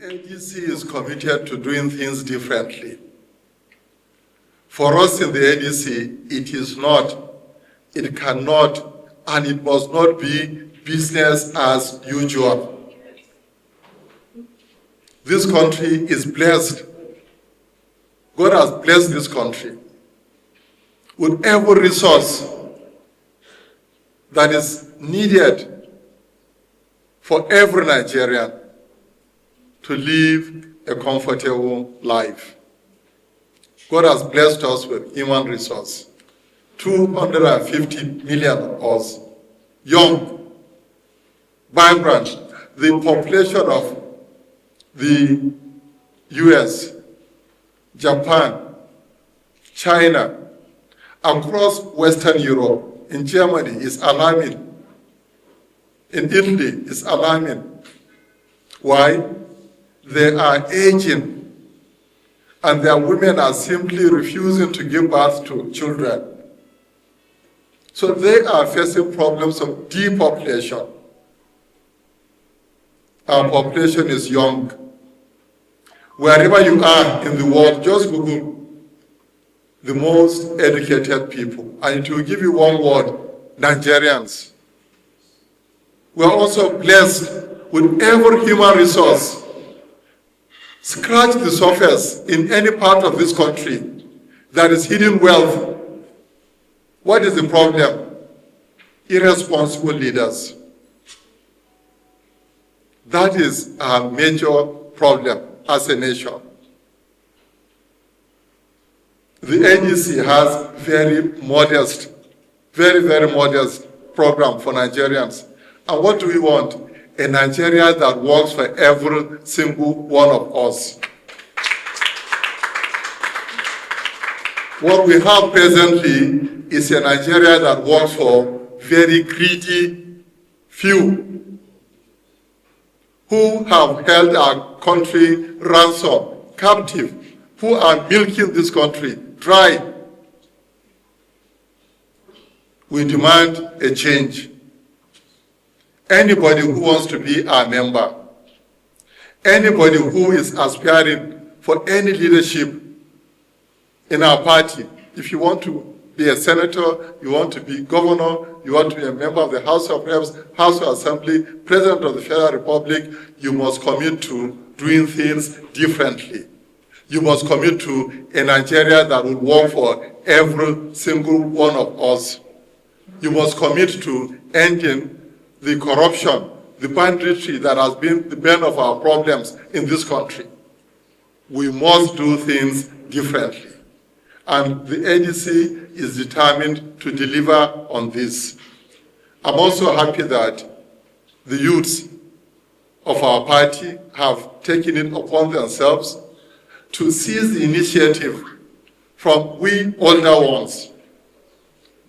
ADC is committed to doing things differently. For us in the ADC, it is not, it cannot, and it must not be business as usual. This country is blessed. God has blessed this country with every resource that is needed for every Nigerian to live a comfortable life. God has blessed us with human resource. 250 million of us, young, vibrant. The population of the US, Japan, China, across Western Europe, in Germany is alarming. In Italy is alarming. Why? They are aging, and their women are simply refusing to give birth to children. So they are facing problems of depopulation. Our population is young. Wherever you are in the world, just Google the most educated people, and it will give you one word: Nigerians. We are also blessed with every human resource. Scratch the surface in any part of this country, there is hidden wealth. What is the problem? Irresponsible leaders. That is our major problem as a nation. The ADC has very modest program for Nigerians. And what do we want? A Nigeria that works for every single one of us. What we have presently is a Nigeria that works for very greedy few who have held our country ransom, captive, who are milking this country dry. We demand a change. Anybody who wants to be our member, anybody who is aspiring for any leadership in our party, if you want to be a senator, you want to be governor, you want to be a member of the House of Reps, House of Assembly, President of the Federal Republic, you must commit to doing things differently. You must commit to a Nigeria that will work for every single one of us. You must commit to ending the corruption, the banditry that has been the bane of our problems in this country. We must do things differently. And the ADC is determined to deliver on this. I'm also happy that the youths of our party have taken it upon themselves to seize the initiative from we older ones.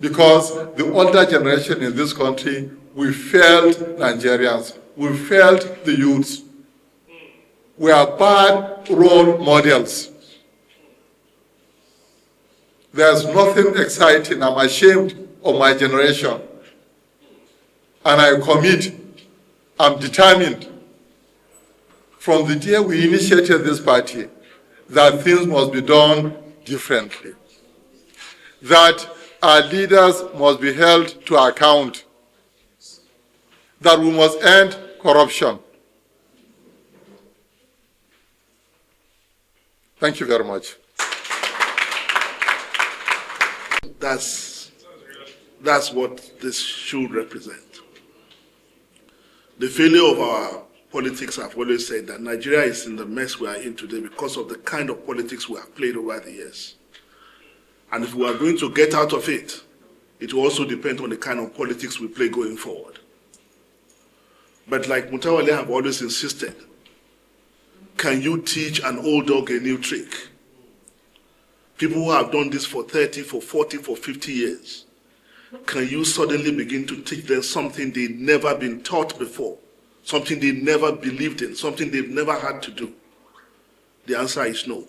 Because the older generation in this country, we failed Nigerians, we failed the youths. We are bad role models. There's nothing exciting. I'm ashamed of my generation. And I commit, I'm determined, from the day we initiated this party, that things must be done differently. That our leaders must be held to account. That we must end corruption. Thank you very much. That's what this should represent. The failure of our politics, I've always said that Nigeria is in the mess we are in today because of the kind of politics we have played over the years. And if we are going to get out of it, it will also depend on the kind of politics we play going forward. But like Olawale have always insisted, can you teach an old dog a new trick? People who have done this for 30, for 40, for 50 years, can you suddenly begin to teach them something they've never been taught before, something they never believed in, something they've never had to do? The answer is no.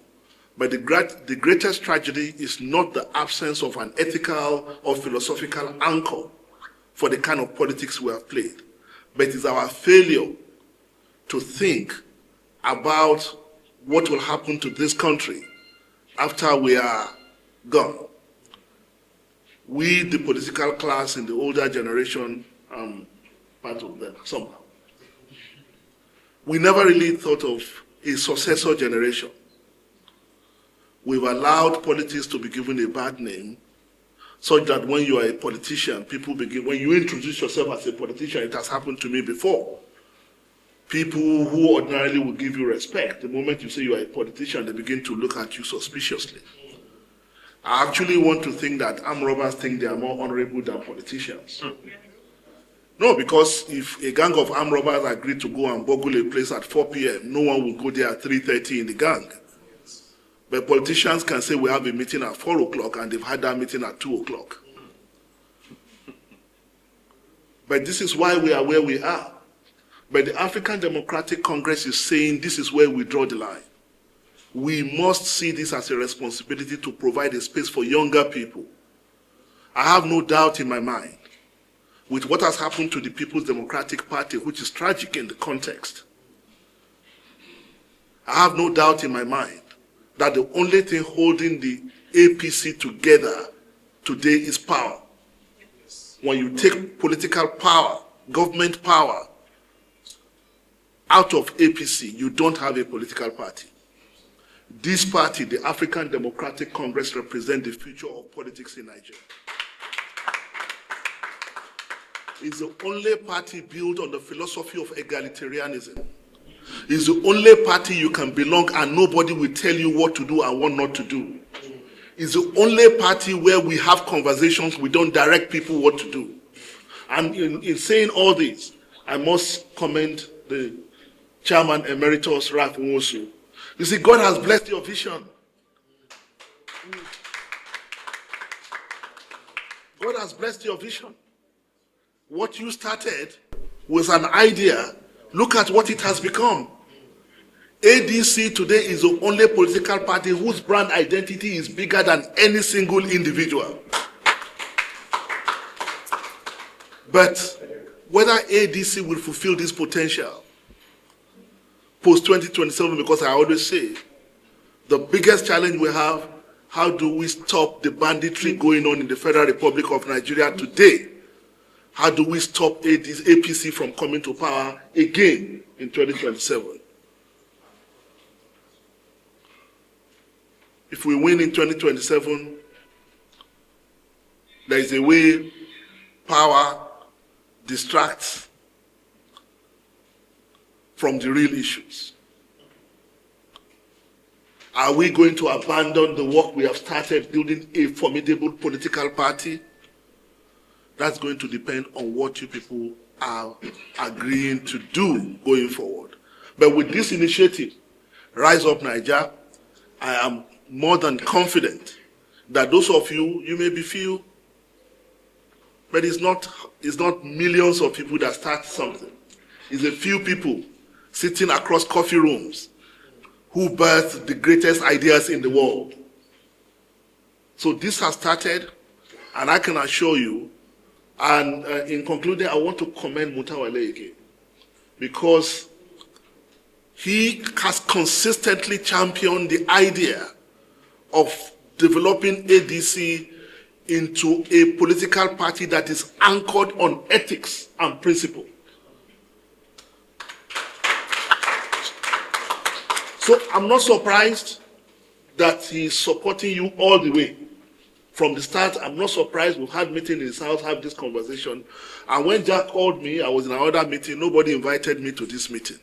But the greatest tragedy is not the absence of an ethical or philosophical anchor for the kind of politics we have played, but it is our failure to think about what will happen to this country after we are gone. We, the political class in the older generation, part of them somehow, we never really thought of a successor generation. We've allowed politics to be given a bad name, such that when you are a politician, people begin, when you introduce yourself as a politician, it has happened to me before. People who ordinarily would give you respect, the moment you say you are a politician, they begin to look at you suspiciously. I actually want to think that armed robbers think they are more honorable than politicians. No, because if a gang of armed robbers agree to go and burgle a place at 4 p.m., no one will go there at 3:30 in the gang. But politicians can say we have a meeting at 4 o'clock and they've had that meeting at 2 o'clock. But this is why we are where we are. But the African Democratic Congress is saying this is where we draw the line. We must see this as a responsibility to provide a space for younger people. I have no doubt in my mind, with what has happened to the People's Democratic Party, which is tragic in the context, I have no doubt in my mind that the only thing holding the APC together today is power. When you take political power, government power, out of APC, you don't have a political party. This party, the African Democratic Congress, represents the future of politics in Nigeria. It's the only party built on the philosophy of egalitarianism. It's the only party you can belong and nobody will tell you what to do and what not to do. It's the only party where we have conversations, we don't direct people what to do. And in saying all this, I must commend the Chairman Emeritus Ralph Nwosu. You see, God has blessed your vision. God has blessed your vision. What you started was an idea. Look at what it has become. ADC today is the only political party whose brand identity is bigger than any single individual. But whether ADC will fulfill this potential post-2027, because I always say, the biggest challenge we have, how do we stop the banditry going on in the Federal Republic of Nigeria today? How do we stop APC from coming to power again in 2027? If we win in 2027, there is a way power distracts from the real issues. Are we going to abandon the work we have started building a formidable political party? That's going to depend on what you people are agreeing to do going forward. But with this initiative, Rise Up Naija, I am more than confident that those of you, you may be few, but it's not millions of people that start something. It's a few people sitting across coffee rooms who birthed the greatest ideas in the world. So this has started, and I can assure you, and in concluding, I want to commend Olawale again, because he has consistently championed the idea of developing ADC into a political party that is anchored on ethics and principle. So I'm not surprised that he's supporting you all the way. From the start, I'm not surprised. We've had meetings in his house, have this conversation. And when Jack called me, I was in another meeting. Nobody invited me to this meeting.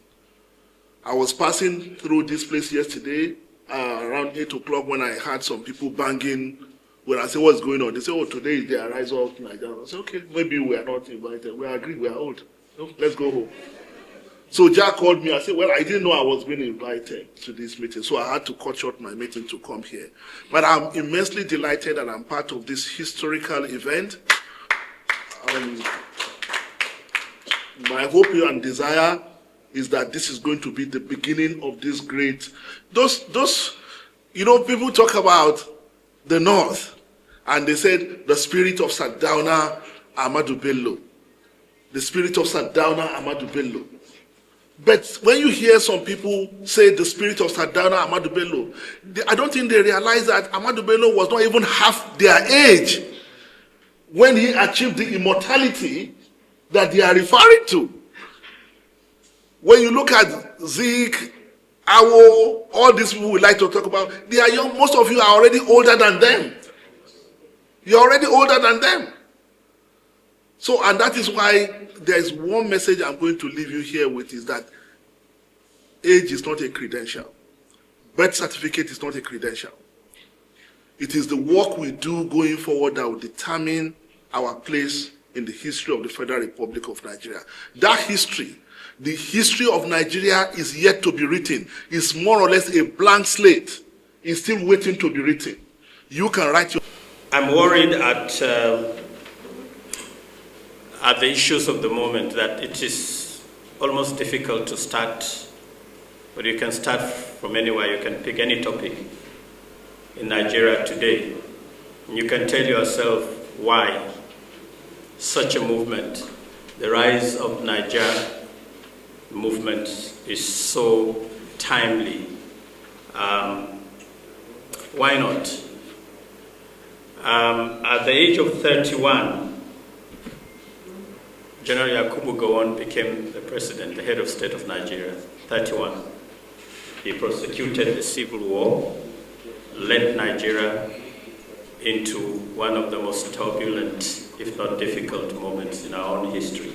I was passing through this place yesterday, around 8 o'clock, when I had some people banging. When I said, what's going on? They said, oh, today is the Rise Up Naija. I said, okay, maybe we are not invited. We agreed, we are old. So let's go home. So Jack called me. I said, well, I didn't know I was being invited to this meeting, so I had to cut short my meeting to come here. But I'm immensely delighted that I'm part of this historical event. My hope and desire is that this is going to be the beginning of this great... people talk about the North, and they said the spirit of Sardauna Ahmadu Bello. The spirit of Sardauna Ahmadu Bello. But when you hear some people say the spirit of Sardauna Ahmadu Bello, I don't think they realize that Ahmadu Bello was not even half their age when he achieved the immortality that they are referring to. When you look at Zeke, Awo, all these people we like to talk about, they are young. Most of you are already older than them. You're already older than them. So, and that is why there is one message I'm going to leave you here with, is that age is not a credential. Birth certificate is not a credential. It is the work we do going forward that will determine our place in the history of the Federal Republic of Nigeria. That history, the history of Nigeria, is yet to be written. It's more or less a blank slate. It's still waiting to be written. You can write your... I'm worried at the issues of the moment that it is almost difficult to start, but you can start from anywhere. You can pick any topic in Nigeria today. And you can tell yourself why such a movement, the rise of Nigeria movement, is so timely. Why not? At the age of 31, General Yakubu Gowon became the president, the head of state of Nigeria, 31. He prosecuted the civil war, led Nigeria into one of the most turbulent, if not difficult, moments in our own history.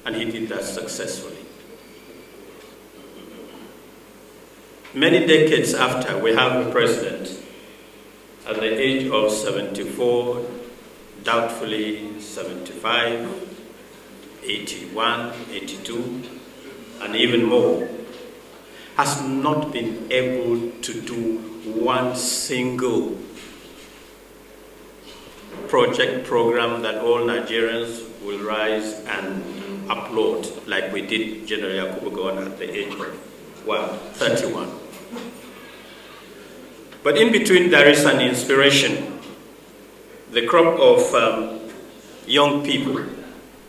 And he did that successfully. Many decades after, we have a president at the age of 74, doubtfully 75, 81, 82, and even more, has not been able to do one single program that all Nigerians will rise and applaud, like we did General Yakubu Gowon at the age of 31. But in between, there is an inspiration. The crop of young people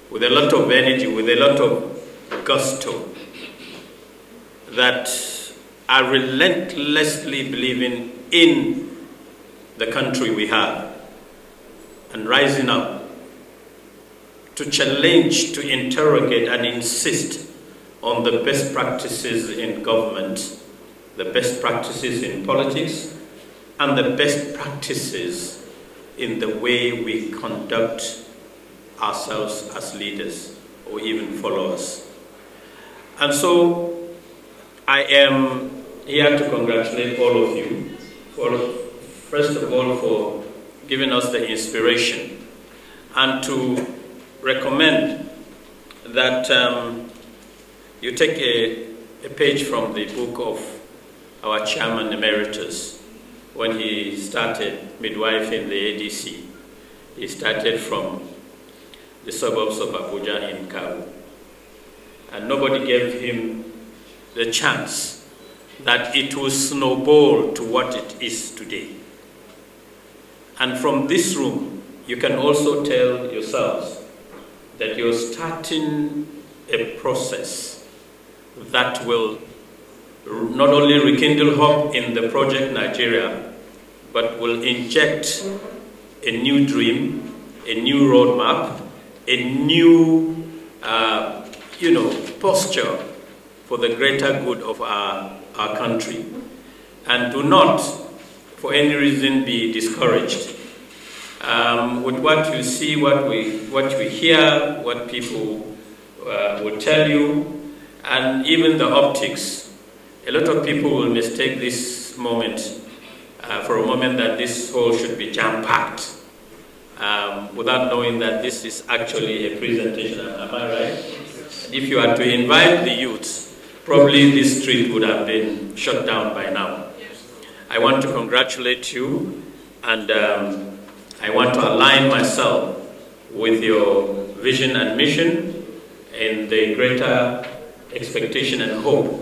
with a lot of energy, with a lot of gusto, that are relentlessly believing in the country we have and rising up to challenge, to interrogate and insist on the best practices in government, the best practices in politics, and the best practices in the way we conduct ourselves as leaders or even followers. And so I am here to congratulate all of you, first of all, for giving us the inspiration, and to recommend that you take a page from the book of our chairman emeritus when he started midwife in the ADC. He started from the suburbs of Abuja in Karu. And nobody gave him the chance that it will snowball to what it is today. And from this room, you can also tell yourselves that you're starting a process that will not only rekindle hope in the project Nigeria, but will inject a new dream, a new roadmap, a new posture for the greater good of our country. And do not, for any reason, be discouraged with what you see, what we hear, what people will tell you, and even the optics. A lot of people will mistake this moment for a moment that this hall should be jam-packed, without knowing that this is actually a presentation. Am I right? If you are to invite the youths, probably this street would have been shut down by now. I want to congratulate you, and I want to align myself with your vision and mission in the greater expectation and hope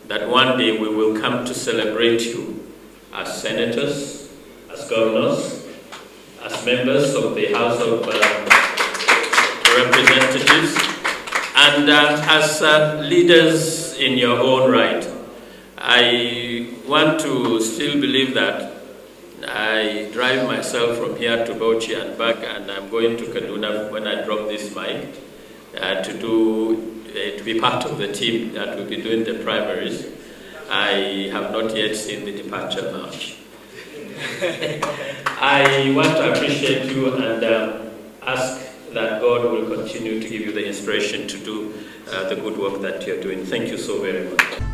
that one day we will come to celebrate you as senators, as governors, as members of the House of Representatives, And as leaders in your own right, I want to still believe that I drive myself from here to Bauchi and back, and I'm going to Kaduna when I drop this mic to be part of the team that will be doing the primaries. I have not yet seen the departure march. I want to appreciate you and ask that God will continue to give you the inspiration to do the good work that you're doing. Thank you so very much.